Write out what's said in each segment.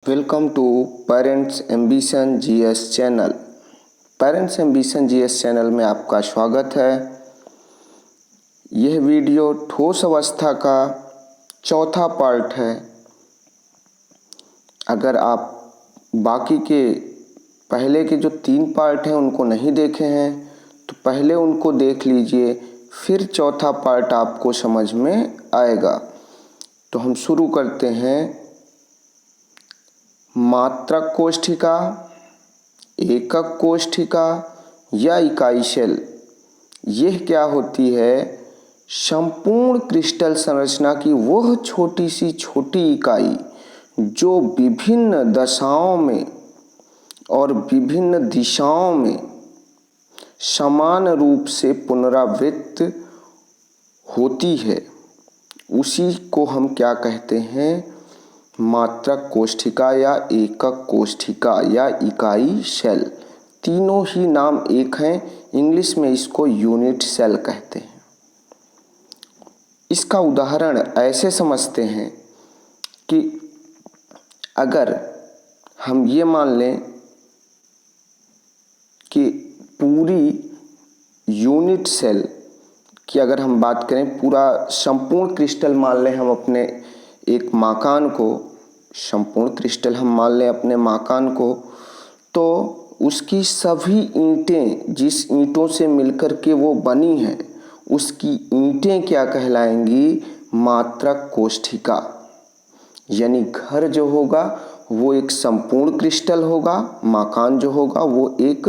Welcome to parents ambition GS channel. Parents ambition GS channel में आपका स्वागत है। यह वीडियो ठोस अवस्था का चौथा पार्ट है। अगर आप बाकी के पहले के जो 3 पार्ट हैं उनको नहीं देखे हैं तो पहले उनको देख लीजिए, फिर चौथा पार्ट आपको समझ में आएगा। तो हम शुरू करते हैं। मात्रक कोष्ठिका, एकक कोष्ठिका या इकाई सेल, यह क्या होती है? संपूर्ण क्रिस्टल संरचना की वह छोटी सी छोटी इकाई जो विभिन्न दशाओं में और विभिन्न दिशाओं में समान रूप से पुनरावृत्त होती है, उसी को हम क्या कहते हैं? मात्रक कोष्ठिका या एकक कोष्ठिका या इकाई सेल। तीनों ही नाम एक हैं। इंग्लिश में इसको यूनिट सेल कहते हैं। इसका उदाहरण ऐसे समझते हैं कि अगर हम ये मान लें कि पूरी यूनिट सेल की अगर हम बात करें, पूरा संपूर्ण क्रिस्टल मान लें हम अपने एक मकान को, संपूर्ण क्रिस्टल हम मान लें अपने मकान को, तो उसकी सभी ईंटें जिस ईंटों से मिलकर के वो बनी हैं, उसकी ईंटें क्या कहलाएंगी? मात्रक कोष्ठिका। यानी घर जो होगा वो एक संपूर्ण क्रिस्टल होगा, मकान जो होगा वो एक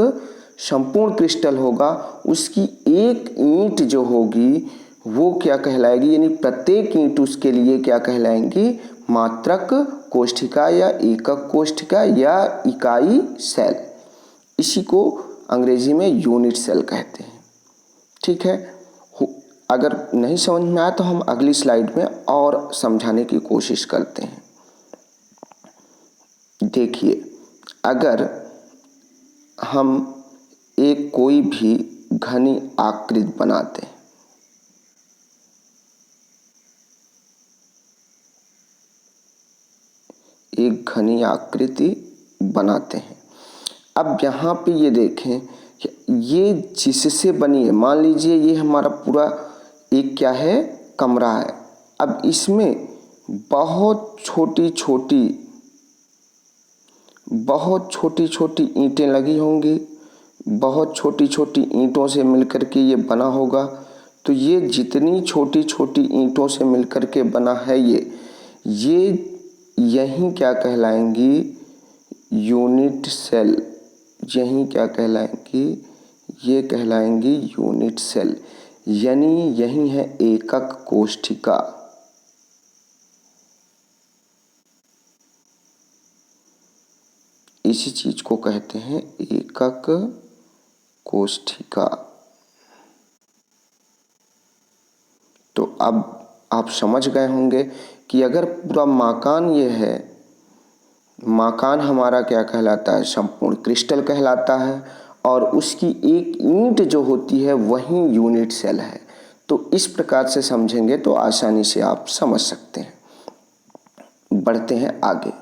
संपूर्ण क्रिस्टल होगा। उसकी एक ईंट जो होगी वो क्या कहलाएगी? यानी प्रत्येक ईंट उसके लिए क्या कहलाएंगी? मात्रक कोष्ठिका या एकक कोष्ठिका या इकाई सेल। इसी को अंग्रेजी में यूनिट सेल कहते हैं। ठीक है। अगर नहीं समझ में आया तो हम अगली स्लाइड में और समझाने की कोशिश करते हैं। देखिए, अगर हम एक कोई भी घनी आकृति बनाते हैं, एक घनी आकृति बनाते हैं। अब यहाँ पे ये देखें, ये जिससे बनी है, मान लीजिए ये हमारा पूरा एक क्या है? कमरा है। अब इसमें बहुत छोटी छोटी ईंटें लगी होंगी, बहुत छोटी छोटी ईंटों से मिलकर के ये बना होगा। तो ये जितनी छोटी छोटी ईंटों से मिलकर के बना है ये यही क्या कहलाएंगी? Unit cell. यही क्या कहलाएंगी? ये कहलाएंगी यूनिट सेल। यानी यही है एकक कोष्ठिका। इसी चीज को कहते हैं एकक कोष्ठिका। तो अब आप समझ गए होंगे कि अगर पूरा मकान ये है, मकान हमारा क्या कहलाता है? संपूर्ण क्रिस्टल कहलाता है, और उसकी एक ईंट जो होती है वही यूनिट सेल है। तो इस प्रकार से समझेंगे तो आसानी से आप समझ सकते हैं। बढ़ते हैं आगे।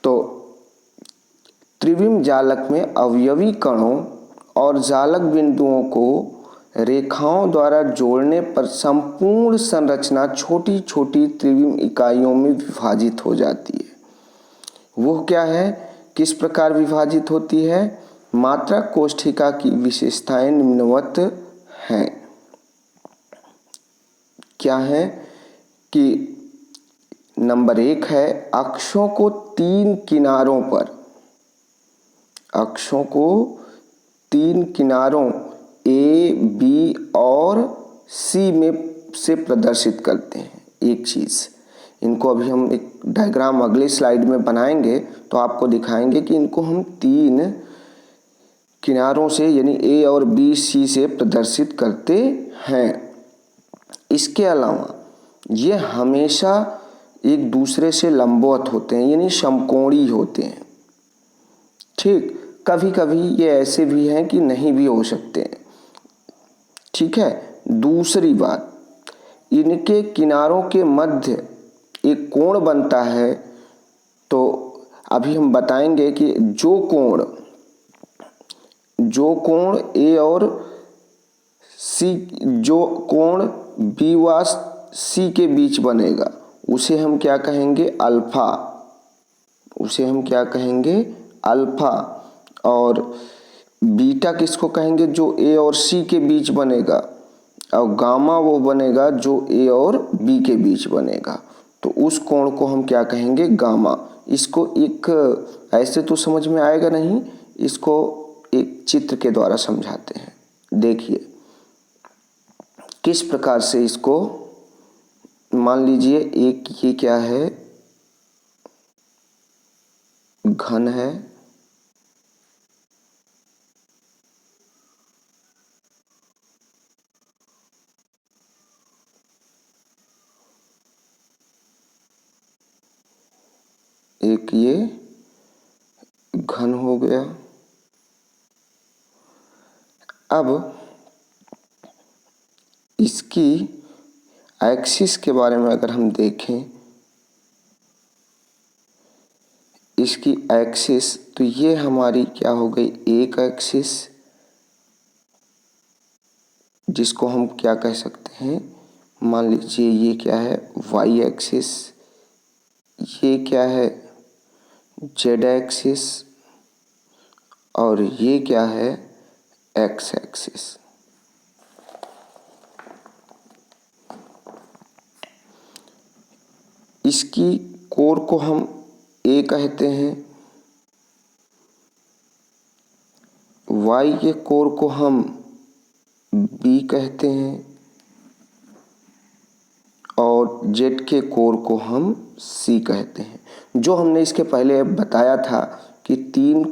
तो त्रिविम जालक में अवयवी कणों और जालक बिंदुओं को रेखाओं द्वारा जोड़ने पर संपूर्ण संरचना छोटी छोटी त्रिविम इकाइयों में विभाजित हो जाती है। वो क्या है? किस प्रकार विभाजित होती है? मात्रक कोष्ठिका की विशेषताएं निम्नवत हैं। क्या है कि नंबर 1 है, अक्षों को 3 किनारों पर, अक्षों को 3 किनारों A, B और C में से प्रदर्शित करते हैं। एक चीज़, इनको अभी हम एक डायग्राम अगले स्लाइड में बनाएंगे तो आपको दिखाएंगे कि इनको हम 3 किनारों से यानी A और B, C से प्रदर्शित करते हैं। इसके अलावा ये हमेशा एक दूसरे से लंबवत होते हैं, यानी समकोणी होते हैं। ठीक, कभी कभी ये ऐसे भी हैं कि नहीं भी हो सकते हैं। ठीक है। दूसरी बात, इनके किनारों के मध्य एक कोण बनता है तो अभी हम बताएंगे कि जो कोण ए और सी, जो कोण बी व सी के बीच बनेगा उसे हम क्या कहेंगे? अल्फा। उसे हम क्या कहेंगे? अल्फा। और बीटा किसको कहेंगे? जो ए और सी के बीच बनेगा। और गामा वो बनेगा जो ए और बी के बीच बनेगा। तो उस कोण को हम क्या कहेंगे? गामा। इसको एक ऐसे तो समझ में आएगा नहीं, इसको एक चित्र के द्वारा समझाते हैं। देखिए किस प्रकार से इसको, मान लीजिए एक ये क्या है? घन है। एक ये घन हो गया। अब इसकी एक्सिस के बारे में अगर हम देखें, इसकी एक्सिस, तो ये हमारी क्या हो गई? एक एक्सिस, जिसको हम क्या कह सकते हैं? मान लीजिए ये क्या है? Y axis. ये क्या है? Z axis. और ये क्या है? X axis. इसकी कोर को हम ए कहते हैं, वाई के कोर को हम बी कहते हैं, और जेड के कोर को हम सी कहते हैं। जो हमने इसके पहले बताया था कि 3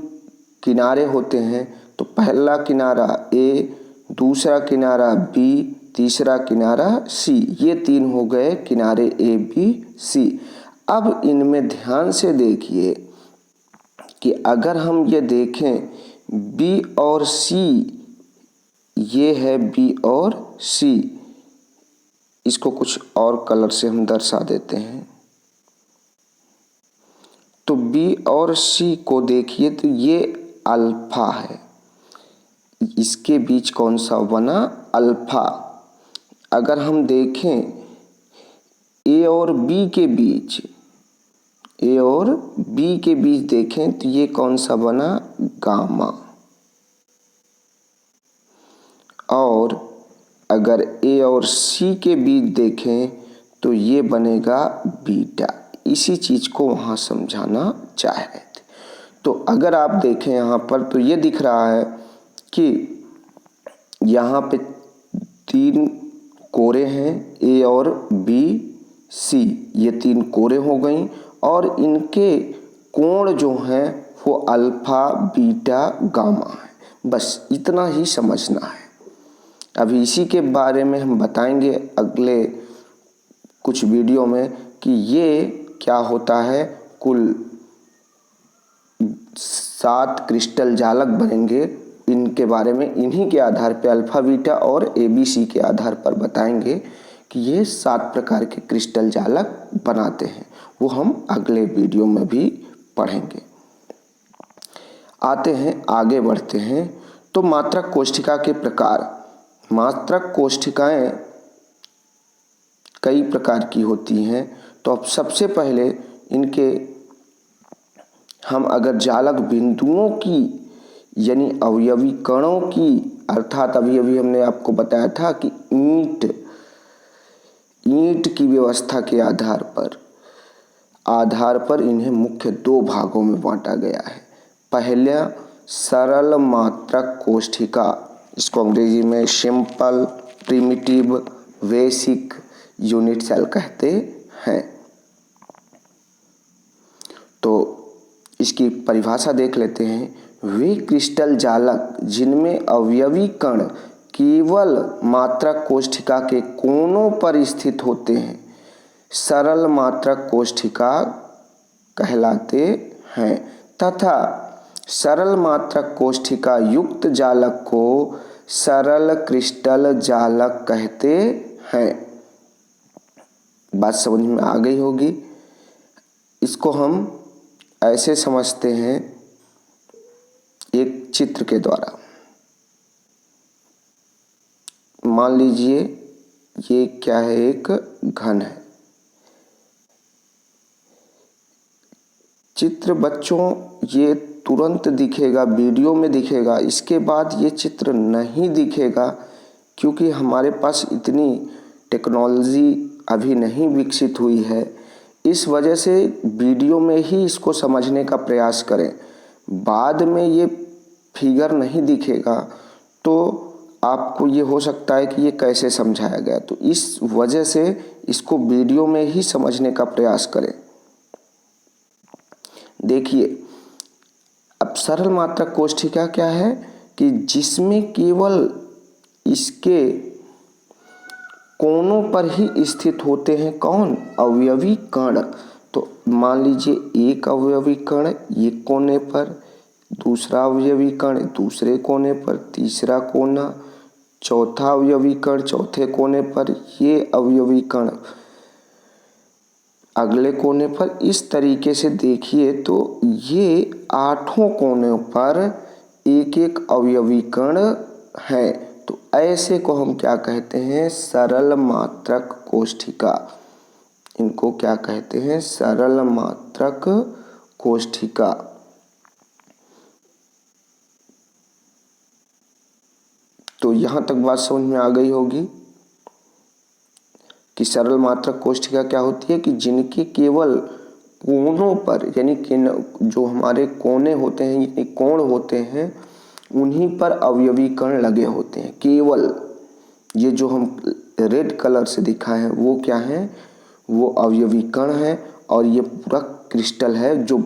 किनारे होते हैं, तो पहला किनारा ए, दूसरा किनारा बी, तीसरा किनारा सी। ये 3 हो गए किनारे ए बी सी। अब इनमें ध्यान से देखिए कि अगर हम ये देखें बी और सी, ये है बी और सी, इसको कुछ और कलर से हम दर्शा देते हैं। तो बी और सी को देखिए तो ये अल्फा है। इसके बीच कौन सा बना? अल्फा। अगर हम देखें ए और बी के बीच, ए और बी के बीच देखें तो ये कौन सा बना? गामा। और अगर ए और सी के बीच देखें तो ये बनेगा बीटा। इसी चीज को वहां समझाना चाह रहे थे। तो अगर आप देखें यहाँ पर तो ये दिख रहा है कि यहाँ पे 3 कोरे हैं, ए और बी सी, ये 3 कोरे हो गई। और इनके कोण जो हैं वो अल्फा बीटा गामा है। बस इतना ही समझना है। अभी इसी के बारे में हम बताएंगे अगले कुछ वीडियो में कि ये क्या होता है। कुल 7 क्रिस्टल जालक बनेंगे। इनके बारे में इन्हीं के आधार पर अल्फा बीटा और ABC के आधार पर बताएंगे कि ये 7 प्रकार के क्रिस्टल जालक बनाते हैं। वो हम अगले वीडियो में भी पढ़ेंगे। आते हैं, आगे बढ़ते हैं। तो मात्रक कोष्ठिका के प्रकार। मात्रक कोष्ठिकाएं कई प्रकार की होती हैं। तो अब सबसे पहले इनके हम अगर जालक बिंदुओं की यानी अवयवी कणों की, अर्थात अभी अभी हमने आपको बताया था कि ईंट की व्यवस्था के आधार पर इन्हें मुख्य 2 भागों में बांटा गया है। पहला सरल मात्रक कोष्ठिका, इसको अंग्रेजी में simple primitive basic unit cell कहते हैं। तो इसकी परिभाषा देख लेते हैं। वे क्रिस्टल जालक जिनमें अवयवी कण केवल मात्रक कोष्ठिका के कोनों पर स्थित होते हैं, सरल मात्रक कोष्ठिका कहलाते हैं। तथा सरल मात्रक कोष्ठिका युक्त जालक को सरल क्रिस्टल जालक कहते हैं। बात समझ में आ गई होगी। इसको हम ऐसे समझते हैं एक चित्र के द्वारा। मान लीजिए ये क्या है, एक घन है। चित्र बच्चों ये तुरंत दिखेगा, वीडियो में दिखेगा, इसके बाद ये चित्र नहीं दिखेगा, क्योंकि हमारे पास इतनी टेक्नोलॉजी अभी नहीं विकसित हुई है। इस वजह से वीडियो में ही इसको समझने का प्रयास करें। बाद में ये फिगर नहीं दिखेगा तो आपको ये हो सकता है कि ये कैसे समझाया गया, तो इस वजह से इसको वीडियो में ही समझने का प्रयास करें। देखिए, अब सरल मात्रक कोष्ठिका क्या है कि जिसमें केवल इसके कोनों पर ही स्थित होते हैं कौन, अवयवी कण। तो मान लीजिए एक अवयवी कण एक कोने पर, दूसरा अवयवी कण दूसरे कोने पर, तीसरा कोना, चौथा अवयवी कण चौथे कोने पर, ये अवयवी कण अगले कोने पर। इस तरीके से देखिए तो ये 8 कोनों पर एक एक अवयवी कण है। तो ऐसे को हम क्या कहते हैं, सरल मात्रक कोष्ठिका। इनको क्या कहते हैं, सरल मात्रक कोष्ठिका। तो यहाँ तक बात समझ में आ गई होगी कि सरल मात्रक कोष्ठिका क्या होती है कि जिनके केवल कोनों पर, यानी कि जो हमारे कोने होते हैं यानी कोण होते हैं, उन्हीं पर अवयवी कण लगे होते हैं। केवल ये जो हम रेड कलर से दिखाए हैं वो क्या है, वो अवयवी कण है। और ये पूरा क्रिस्टल है जो